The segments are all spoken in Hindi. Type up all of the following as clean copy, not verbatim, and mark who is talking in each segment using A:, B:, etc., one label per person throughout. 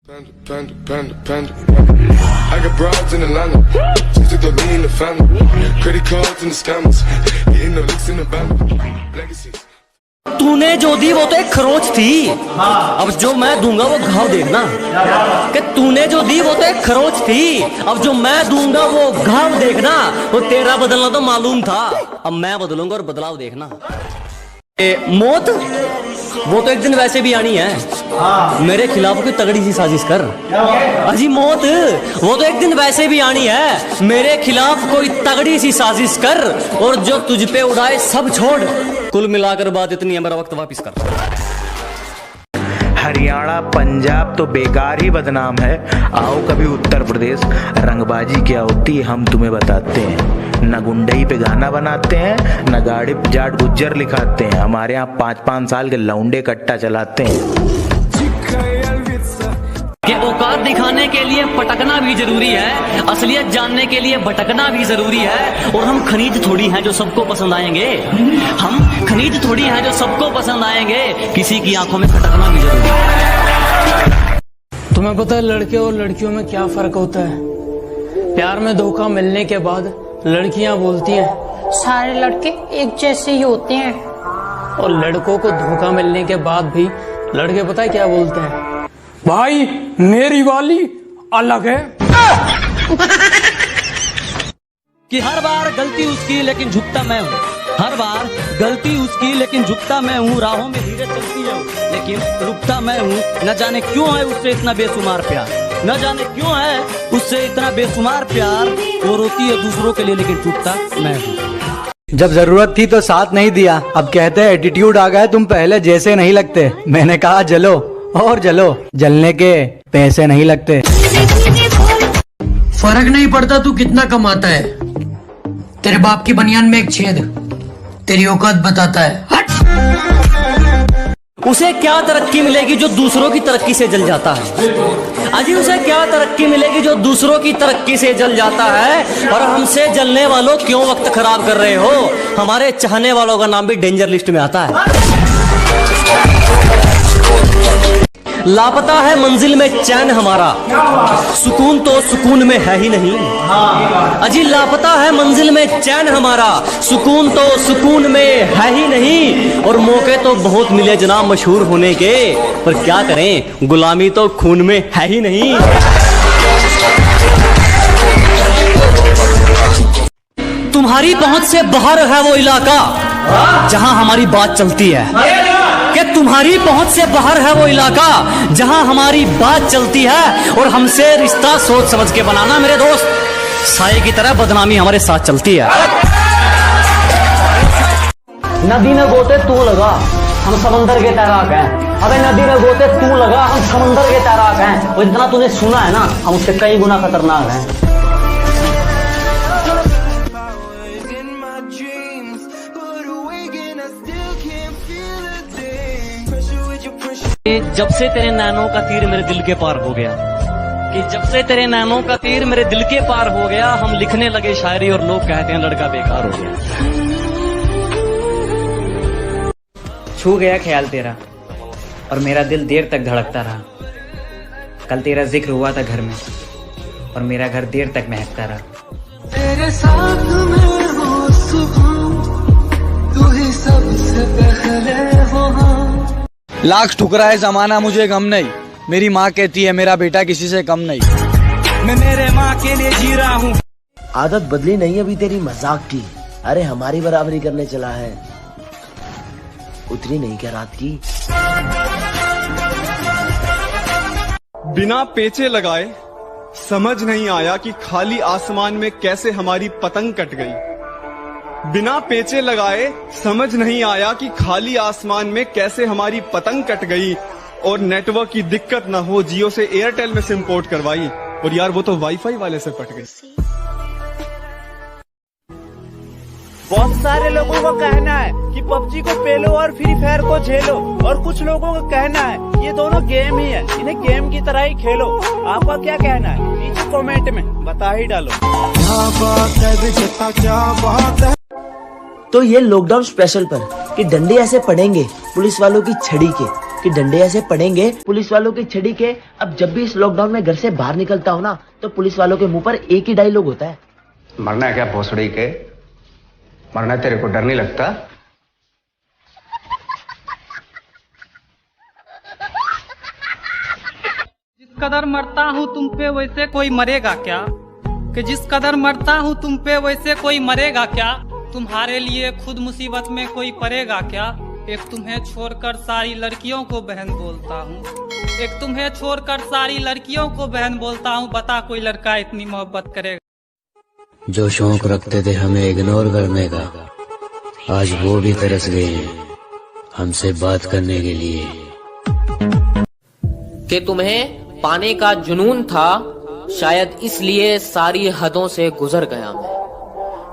A: I got broads in Atlanta, just to throw me in the family. Credit cards and the scammers, getting the licks in the band. Legacies.
B: तूने जो दी वो तो एक खरोच थी, अब जो मैं दूंगा वो घाव देखना। कि तूने जो दी वो तो एक खरोच थी, अब जो मैं दूंगा वो घाव देखना। वो तेरा बदलना तो मालूम था, अब मैं बदलूंगा और बदलाव देखना। मौत वो तो एक दिन वैसे भी आनी है, मेरे खिलाफ कोई तगड़ी सी साजिश कर। अजी मौत वो तो एक दिन वैसे भी आनी है, मेरे खिलाफ कोई तगड़ी सी साजिश कर, और जो तुझ पे उड़ाए सब छोड़। कुल मिलाकर बात इतनी है, मेरा वक्त वापिस कर।
C: हरियाणा पंजाब तो बेकार ही बदनाम है, आओ कभी उत्तर प्रदेश, रंगबाजी क्या होती है हम तुम्हें बताते हैं। न गुंडई पे गाना बनाते हैं, न गाड़ी पे जाट गुज्जर लिखाते हैं, हमारे यहाँ 5-5 साल के लौंडे कट्टा चलाते हैं।
B: कि औकात दिखाने के लिए पटकना भी जरूरी है, असलियत जानने के लिए भटकना भी जरूरी है। और हम खनीज थोड़ी हैं जो सबको पसंद आएंगे, हम खनीज थोड़ी हैं जो सबको पसंद आएंगे, किसी की आंखों में खटकना भी जरूरी है।
D: तुम्हें पता है लड़के और लड़कियों में क्या फर्क होता है? प्यार में धोखा मिलने के बाद लड़कियां बोलती हैं
E: सारे लड़के एक जैसे ही होते हैं,
D: और लड़कों को धोखा मिलने के बाद भी लड़के पता है क्या बोलते हैं? भाई मेरी वाली अलग है।
B: कि हर बार गलती उसकी लेकिन झुकता मैं हूँ, हर बार गलती उसकी लेकिन झुकता मैं हूँ। राहों में धीरे चलती है लेकिन रुकता मैं हूँ। न जाने क्यों है उससे इतना बेशुमार प्यार, न जाने क्यों है उससे इतना बेशुमार प्यार। वो रोती है दूसरों के लिए लेकिन टूटता मैं हूँ।
F: जब जरूरत थी तो साथ नहीं दिया, अब कहते हैं एटीट्यूड आ गया, तुम पहले जैसे नहीं लगते। मैंने कहा जलो और जलो, जलने के पैसे नहीं लगते।
G: फर्क नहीं पड़ता तू कितना कमाता है, तेरे बाप की बनियान में एक छेद तेरी औकात बताता है। हट।
B: उसे क्या तरक्की मिलेगी जो दूसरों की तरक्की से जल जाता है? अजी उसे क्या तरक्की मिलेगी जो दूसरों की तरक्की से जल जाता है? और हमसे जलने वालों क्यों वक्त खराब कर रहे हो? हमारे चाहने वालों का नाम भी डेंजर लिस्ट में आता है। लापता है मंजिल में चैन हमारा, सुकून तो सुकून में है ही नहीं। अजी लापता है मंजिल में चैन हमारा, सुकून तो सुकून में है ही नहीं। और मौके तो बहुत मिले जनाब मशहूर होने के, पर क्या करें गुलामी तो खून में है ही नहीं। तुम्हारी पहुंच से बाहर है वो इलाका जहां हमारी बात चलती है, कि तुम्हारी पहुंच से बाहर है वो इलाका जहां हमारी बात चलती है। और हमसे रिश्ता सोच समझ के बनाना मेरे दोस्त, साये की तरह बदनामी हमारे साथ चलती है। नदी में गोते तू लगा, हम समंदर के तैराक हैं। अबे नदी में गोते तू लगा, हम समंदर के तैराक हैं। और जितना तूने सुना है ना, हम उससे कई गुना खतरनाक हैं। जब से तेरे नैनों का तीर मेरे दिल के पार हो गया, कि जब से तेरे नैनों का तीर मेरे दिल के पार हो गया, हम लिखने लगे शायरी और लोग कहते हैं लड़का बेकार हो गया।
H: छू गया ख्याल तेरा और मेरा दिल देर तक धड़कता रहा। कल तेरा जिक्र हुआ था घर में और मेरा घर देर तक महकता रहा।
I: तेरे साथ में हो सुकून, तू ही सबसे पहले हो।
F: लाख ठुकराए जमाना मुझे गम नहीं, मेरी माँ कहती है मेरा बेटा किसी से कम नहीं।
I: मैं मेरे माँ के लिए जी रहा हूँ।
J: आदत बदली नहीं अभी तेरी मजाक की, अरे हमारी बराबरी करने चला है, उतरी नहीं क्या रात की?
K: बिना पेचे लगाए समझ नहीं आया कि खाली आसमान में कैसे हमारी पतंग कट गई। बिना पेचे लगाए समझ नहीं आया कि खाली आसमान में कैसे हमारी पतंग कट गई। और नेटवर्क की दिक्कत ना हो, जियो से एयरटेल में सिम पोर्ट करवाई, और यार वो तो वाईफाई वाले से पट गई।
L: बहुत सारे लोगों का कहना है कि पबजी को पेलो और फ्री फायर को झेलो, और कुछ लोगों का कहना है ये दोनों गेम ही है, इन्हें गेम की तरह ही खेलो। आपका क्या कहना है? नीचे कमेंट में बता ही डालो।
J: तो ये लॉकडाउन स्पेशल पर कि डंडे ऐसे पड़ेंगे पुलिस वालों की छड़ी के, कि डंडे ऐसे पड़ेंगे पुलिस वालों की छड़ी के। अब जब भी इस लॉकडाउन में घर से बाहर निकलता हूँ ना, तो पुलिस वालों के मुंह पर एक ही डायलॉग होता है,
M: मरना है क्या भोसड़ी के? मरना है, तेरे को डर नहीं लगता?
N: जिस कदर मरता हूँ तुम पे वैसे कोई मरेगा क्या? कि जिस कदर मरता हूँ तुम पे वैसे कोई मरेगा क्या? तुम्हारे लिए खुद मुसीबत में कोई पड़ेगा क्या? एक तुम्हें छोड़कर सारी लड़कियों को बहन बोलता हूँ, एक तुम्हें छोड़कर सारी लड़कियों को बहन बोलता हूँ। बता कोई लड़का इतनी मोहब्बत करेगा?
O: जो शौक रखते थे हमें इग्नोर करने का, आज वो भी तरस गए हैं हमसे बात करने के लिए।
B: कि तुम्हें पाने का जुनून था, शायद इसलिए सारी हदों से गुजर गया मैं।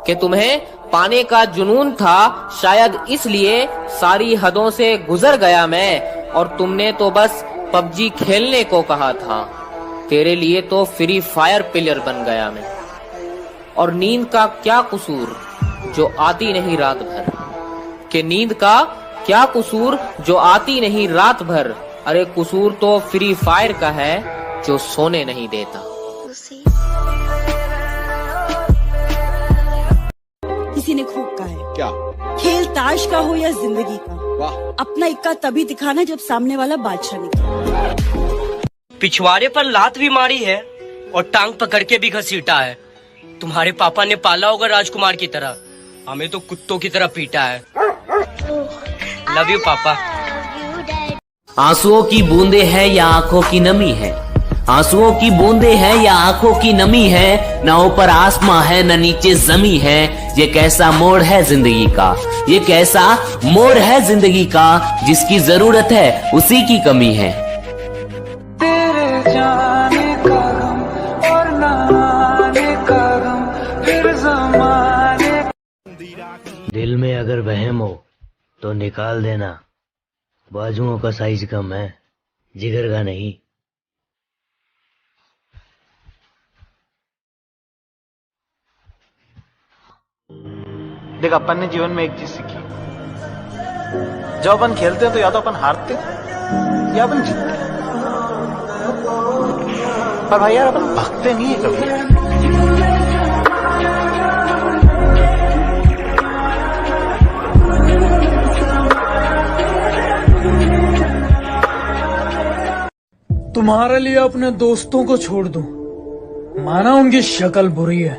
B: कि तुम्हें पाने का जुनून था, शायद इसलिए सारी हदों से गुजर गया मैं। और तुमने तो बस पबजी खेलने को कहा था, तेरे लिए तो फ्री फायर प्लेयर बन गया मैं। और नींद का क्या कसूर जो आती नहीं रात भर? कि नींद का क्या कसूर जो आती नहीं रात भर? अरे कसूर तो फ्री फायर का है जो सोने नहीं देता।
P: किसी ने खूब कहा है,
K: क्या
P: खेल ताश का हो या जिंदगी का,
K: वाह,
P: अपना इक्का तभी दिखाना जब सामने वाला बादशाह निकले।
Q: पिछवाड़े पर लात भी मारी है और टांग पकड़ के भी घसीटा है। तुम्हारे पापा ने पाला होगा राजकुमार की तरह, हमें तो कुत्तों की तरह पीटा है। लव यू पापा।
B: आंसुओं की बूंदे है या आंखों की नमी है? आंसुओं की बूंदे है या आंखों की नमी है? न ऊपर आसमां है न नीचे जमी है। ये कैसा मोड़ है जिंदगी का, ये कैसा मोड़ है जिंदगी का, जिसकी जरूरत है उसी की कमी है।
I: तेरे जाने का गम और न आने का गम, फिर ज़माने।
O: दिल में अगर वहम हो तो निकाल देना, बाजुओं का साइज कम है, जिगर का नहीं।
L: देख, अपन ने जीवन में एक चीज सीखी, जब अपन खेलते हैं तो या तो अपन हारते हैं या अपन जीतते हैं, पर भाई यार अपन भागते नहीं है कभी।
D: तुम्हारे लिए अपने दोस्तों को छोड़ दूं, माना उनकी शक्ल बुरी है,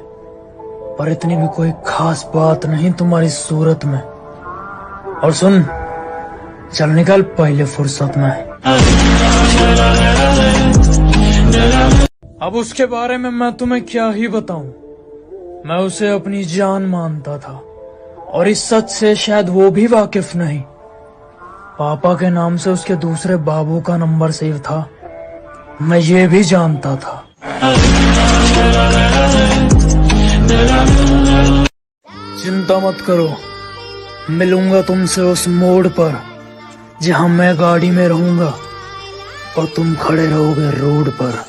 D: पर इतनी भी कोई खास बात नहीं तुम्हारी सूरत में। और सुन, चल निकल पहले फुर्सत में। अब उसके बारे में मैं तुम्हें क्या ही बताऊं। मैं उसे अपनी जान मानता था और इस सच से शायद वो भी वाकिफ नहीं। पापा के नाम से उसके दूसरे बाबू का नंबर सेव था, मैं ये भी जानता था। चिंता मत करो, मिलूंगा तुमसे उस मोड़ पर जहां मैं गाड़ी में रहूंगा और तुम खड़े रहोगे रोड पर।